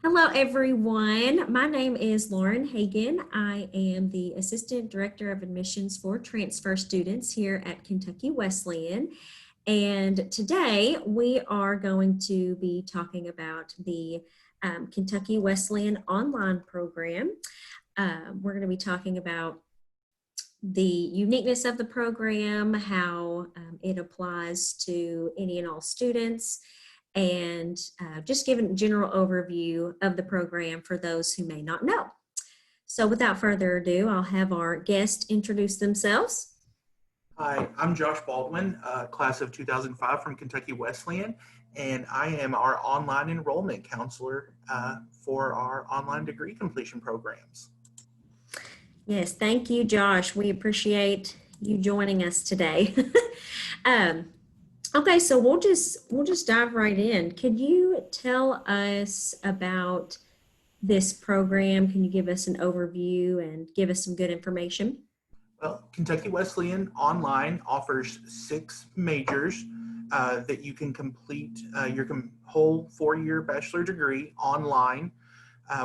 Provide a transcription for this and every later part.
Hello, everyone. My name is Lauren Hagan. I am the Assistant Director of Admissions for Transfer Students here at Kentucky Wesleyan. And today we are going to be talking about the Kentucky Wesleyan online program. We're going to be talking about the uniqueness of the program, how it applies to any and all students, and just giving a general overview of the program for those who may not know. So without further ado, I'll have our guests introduce themselves. Hi, I'm Josh Baldwin, class of 2005 from Kentucky Wesleyan, and I am our online enrollment counselor for our online degree completion programs. Yes, thank you, Josh. We appreciate you joining us today. um, okay, so we'll just dive right in. Could you tell us about this program? Can you give us an overview and give us some good information? Well, Kentucky Wesleyan Online offers 6 majors that you can complete your whole 4-year bachelor degree online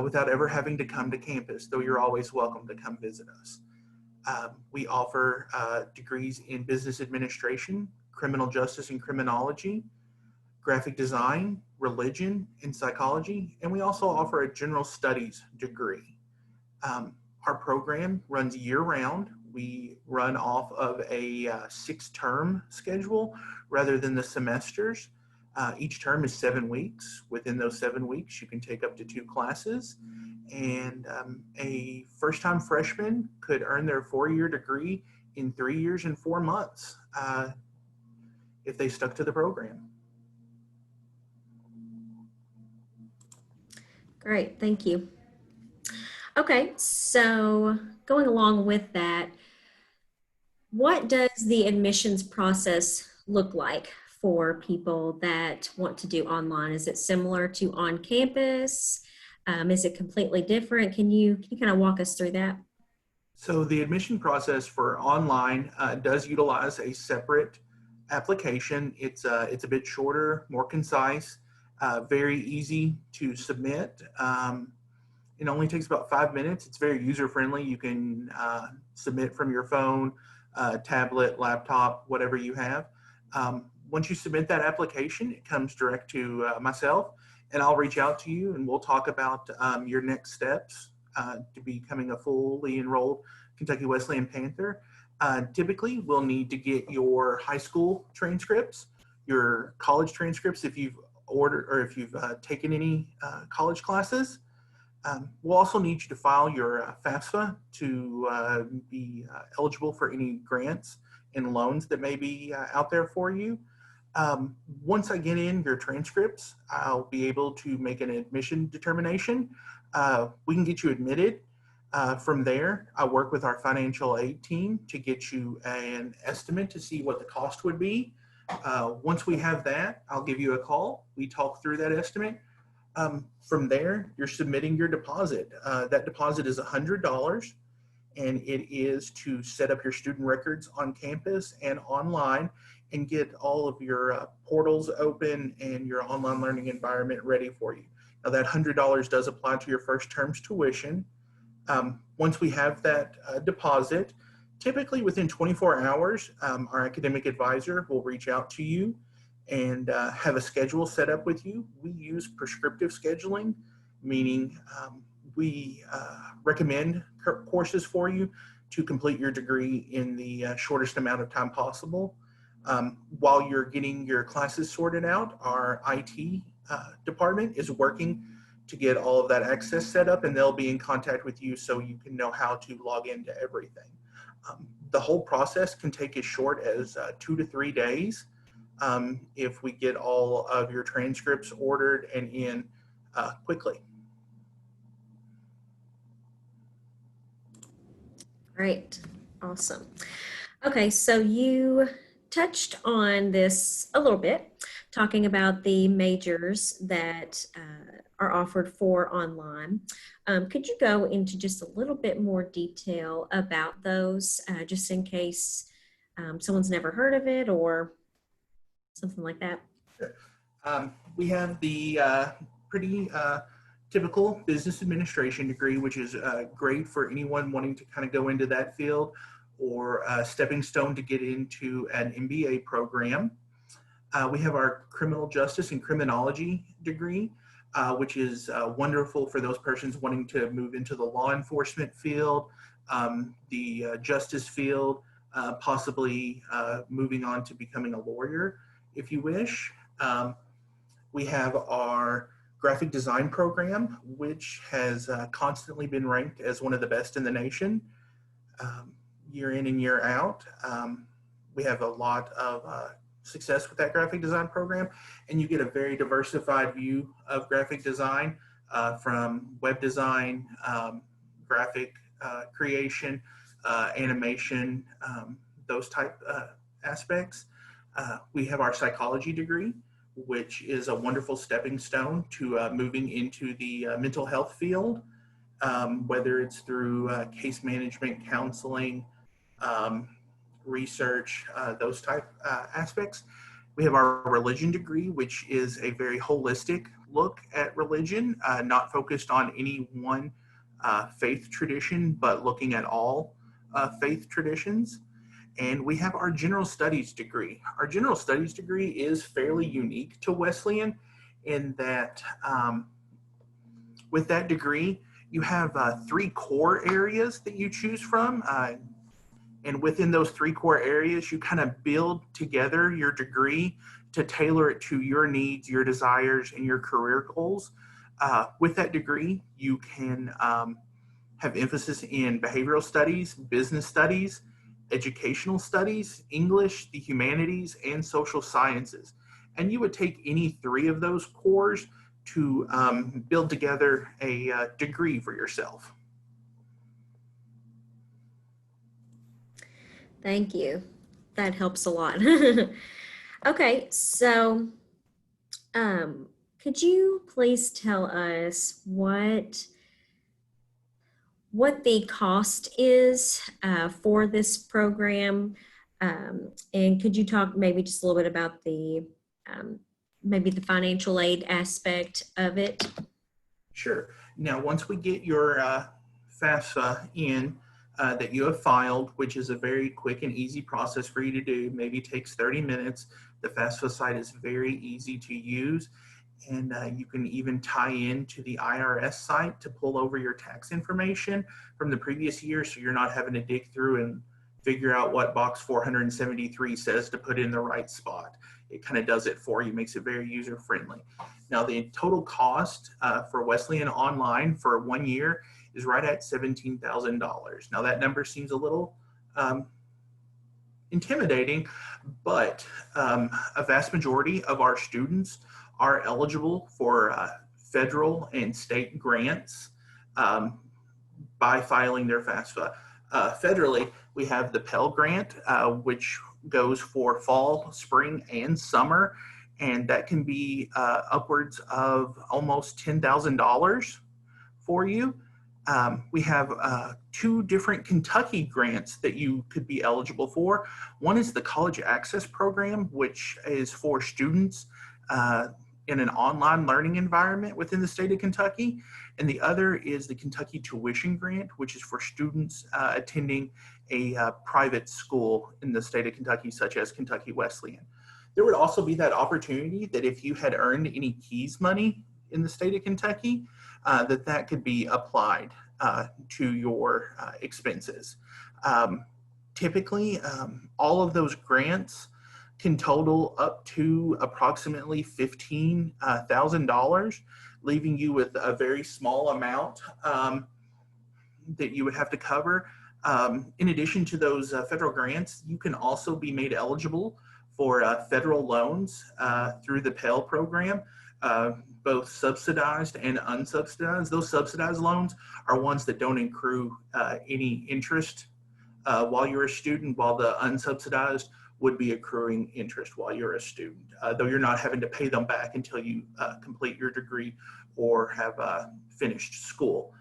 without ever having to come to campus, though you're always welcome to come visit us. We offer degrees in business administration, criminal justice and criminology, graphic design, religion, and psychology, and we also offer a general studies degree. Um, our program runs year-round. We run off of a 6-term schedule rather than the semesters. Each term is 7 weeks. Within those 7 weeks, you can take up to 2 classes. And a first-time freshman could earn their 4-year degree in 3 years and 4 months if they stuck to the program. Great, thank you. Okay, so going along with that, what does the admissions process look like for people that want to do online? Is it similar to on campus? Is it completely different? Can you kind of walk us through that? So the admission process for online does utilize a separate application. It's a bit shorter, more concise, very easy to submit. It only takes about 5 minutes. It's very user friendly. You can submit from your phone, tablet, laptop, whatever you have. Once you submit that application, it comes direct to myself, and I'll reach out to you and we'll talk about your next steps to becoming a fully enrolled Kentucky Wesleyan Panther. Typically, we'll need to get your high school transcripts, your college transcripts if you've ordered or if you've taken any college classes. We'll also need you to file your FAFSA to be eligible for any grants and loans that may be out there for you. Once I get in your transcripts, I'll be able to make an admission determination. We can get you admitted. From there, I work with our financial aid team to get you an estimate to see what the cost would be. Once we have that, I'll give you a call. We talk through that estimate. From there, you're submitting your deposit. That deposit is $100, and it is to set up your student records on campus and online and get all of your portals open and your online learning environment ready for you. Now that $100 does apply to your first term's tuition. Once we have that deposit, typically within 24 hours, our academic advisor will reach out to you and have a schedule set up with you. We use prescriptive scheduling, meaning we recommend courses for you to complete your degree in the shortest amount of time possible. While you're getting your classes sorted out, our IT department is working to get all of that access set up, and they'll be in contact with you so you can know how to log into everything. The whole process can take as short as 2 to 3 days if we get all of your transcripts ordered and in quickly. Great, awesome. Okay, so you touched on this a little bit, talking about the majors that are offered for online. Could you go into just a little bit more detail about those, just in case someone's never heard of it or something like that? We have the pretty typical business administration degree, which is great for anyone wanting to kind of go into that field, or a stepping stone to get into an MBA program. We have our criminal justice and criminology degree, which is wonderful for those persons wanting to move into the law enforcement field, the justice field, possibly moving on to becoming a lawyer if you wish. We have our graphic design program, which has constantly been ranked as one of the best in the nation, year in and year out. We have a lot of success with that graphic design program, and you get a very diversified view of graphic design, from web design, graphic creation, animation, those type aspects. We have our psychology degree, which is a wonderful stepping stone to moving into the mental health field, whether it's through case management, counseling, research, those type aspects. We have our religion degree, which is a very holistic look at religion, not focused on any one faith tradition, but looking at all faith traditions. And we have our general studies degree. Our general studies degree is fairly unique to Wesleyan in that with that degree, you have 3 core areas that you choose from. And within those 3 core areas, you kind of build together your degree to tailor it to your needs, your desires, and your career goals. With that degree, you can have emphasis in behavioral studies, business studies, educational studies, English, the humanities, and social sciences. And you would take any 3 of those cores to build together a degree for yourself. Thank you. That helps a lot. Okay, so could you please tell us what the cost is for this program? And could you talk maybe just a little bit about the maybe the financial aid aspect of it? Sure. Now, once we get your FAFSA in that you have filed, which is a very quick and easy process for you to do, maybe takes 30 minutes. The FAFSA site is very easy to use. And you can even tie in to the IRS site to pull over your tax information from the previous year, so you're not having to dig through and figure out what box 473 says to put in the right spot. It kind of does it for you, makes it very user friendly. Now, the total cost for Wesleyan Online for 1 year is right at $17,000. Now, that number seems a little intimidating, but a vast majority of our students are eligible for federal and state grants by filing their FAFSA. Federally, we have the Pell Grant, which goes for fall, spring, and summer, and that can be upwards of almost $10,000 for you. We have 2 different Kentucky grants that you could be eligible for. One is the College Access Program, which is for students in an online learning environment within the state of Kentucky. And the other is the Kentucky Tuition Grant, which is for students attending a private school in the state of Kentucky, such as Kentucky Wesleyan. There would also be that opportunity that if you had earned any KEYS money in the state of Kentucky, that could be applied to your expenses. Typically, all of those grants can total up to approximately $15,000, leaving you with a very small amount that you would have to cover. In addition to those federal grants, you can also be made eligible for federal loans through the Pell program, both subsidized and unsubsidized. Those subsidized loans are ones that don't accrue any interest while you're a student, while the unsubsidized would be accruing interest while you're a student, though you're not having to pay them back until you complete your degree or have finished school.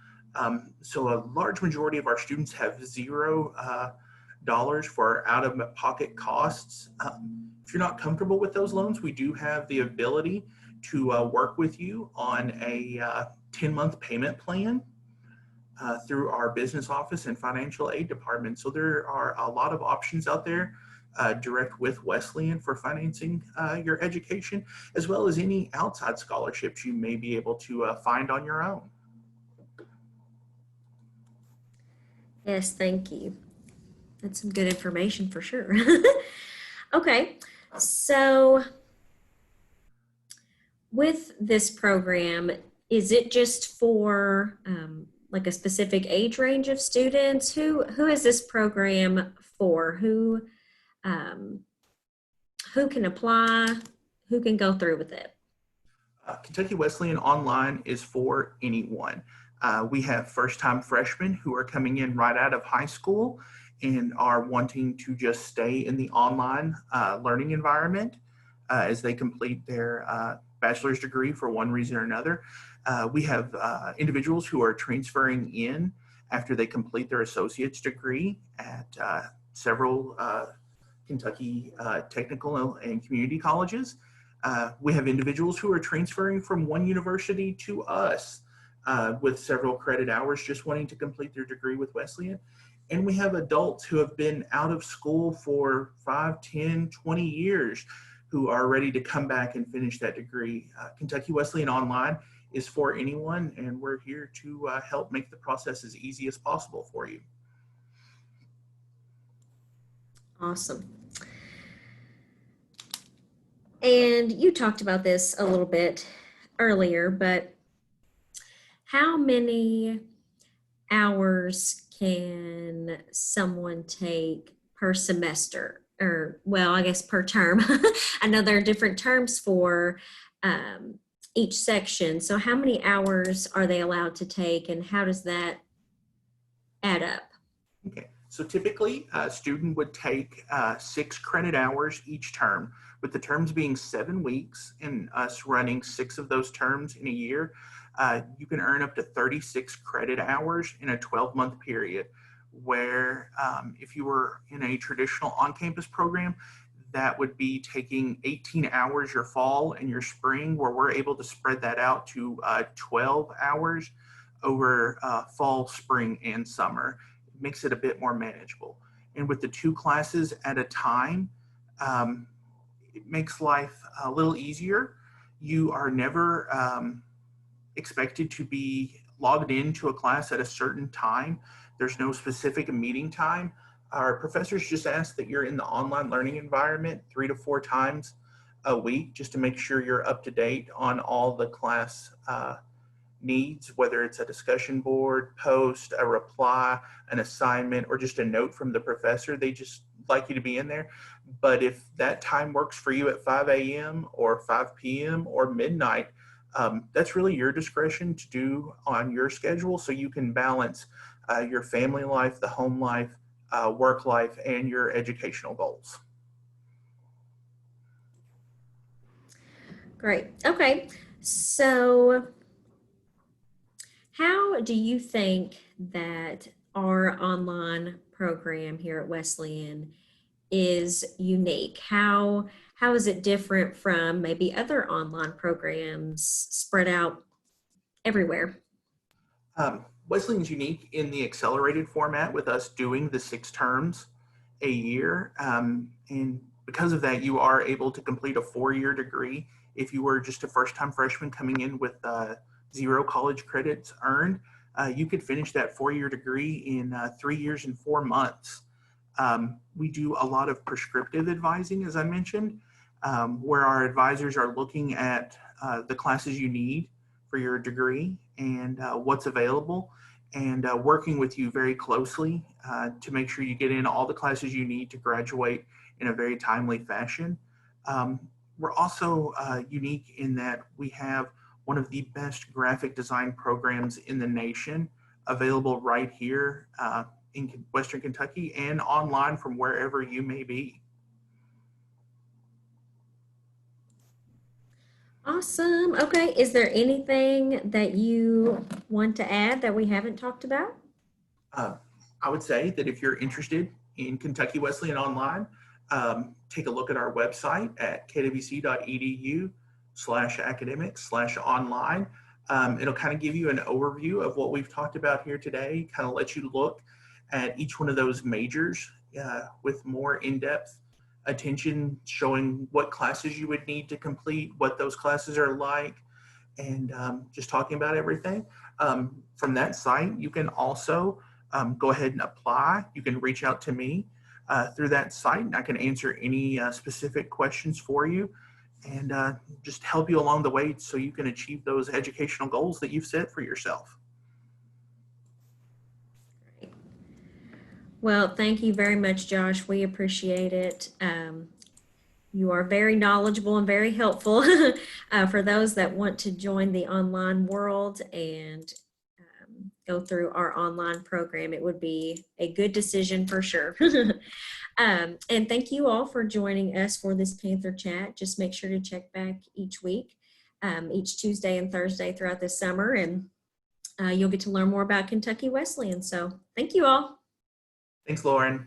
So a large majority of our students have $0 for out-of-pocket costs. If you're not comfortable with those loans, we do have the ability to work with you on a 10-month payment plan through our business office and financial aid department. So there are a lot of options out there direct with Wesleyan for financing your education, as well as any outside scholarships you may be able to find on your own. Yes, thank you. That's some good information for sure. Okay, so with this program, is it just for like a specific age range of students? Who is this program for? Um, who can apply? Who can go through with it? Kentucky Wesleyan Online is for anyone. We have first-time freshmen who are coming in right out of high school and are wanting to just stay in the online learning environment as they complete their bachelor's degree for one reason or another. We have individuals who are transferring in after they complete their associate's degree at several Kentucky technical and community colleges. We have individuals who are transferring from one university to us with several credit hours, just wanting to complete their degree with Wesleyan. And we have adults who have been out of school for 5, 10, 20 years who are ready to come back and finish that degree. Kentucky Wesleyan Online is for anyone, and we're here to help make the process as easy as possible for you. Awesome. And you talked about this a little bit earlier, but how many hours can someone take per semester? Or, well, I guess per term. I know there are different terms for each section. So how many hours are they allowed to take, and how does that add up? Okay, so typically a student would take 6 credit hours each term, with the terms being 7 weeks and us running 6 of those terms in a year. You can earn up to 36 credit hours in a 12-month period, where if you were in a traditional on-campus program, that would be taking 18 hours your fall and your spring, where we're able to spread that out to 12 hours over fall, spring, and summer. It makes it a bit more manageable. And with the 2 classes at a time, it makes life a little easier. You are never expected to be logged into a class at a certain time. There's no specific meeting time. Our professors just ask that you're in the online learning environment 3 to 4 times a week, just to make sure you're up to date on all the class needs, whether it's a discussion board, post, a reply, an assignment, or just a note from the professor. They just like you to be in there. But if that time works for you at 5 a.m. or 5 p.m. or midnight, that's really your discretion to do on your schedule, so you can balance your family life, the home life, work life, and your educational goals. Great. Okay. So how do you think that our online program here at Wesleyan is unique? How is it different from maybe other online programs spread out everywhere? Wesleyan is unique in the accelerated format, with us doing the 6 terms a year. And because of that, you are able to complete a 4-year degree. If you were just a first-time freshman coming in with 0 college credits earned, you could finish that 4-year degree in 3 years and 4 months. We do a lot of prescriptive advising, as I mentioned, where our advisors are looking at the classes you need for your degree and what's available, and working with you very closely to make sure you get in all the classes you need to graduate in a very timely fashion. We're also unique in that we have one of the best graphic design programs in the nation available right here in Western Kentucky and online from wherever you may be. Awesome. Okay. Is there anything that you want to add that we haven't talked about? I would say that if you're interested in Kentucky Wesleyan Online, take a look at our website at kwc.edu. panther.edu/academics/online. It'll kind of give you an overview of what we've talked about here today, kind of let you look at each one of those majors with more in-depth attention, showing what classes you would need to complete, what those classes are like, and just talking about everything. From that site, you can also go ahead and apply. You can reach out to me through that site, and I can answer any specific questions for you and just help you along the way so you can achieve those educational goals that you've set for yourself. Well, thank you very much, Josh. We appreciate it. You are very knowledgeable and very helpful for those that want to join the online world and go through our online program. It would be a good decision for sure. And thank you all for joining us for this Panther Chat. Just make sure to check back each week, each Tuesday and Thursday throughout this summer, and you'll get to learn more about Kentucky Wesleyan. So thank you all. Thanks, Lauren.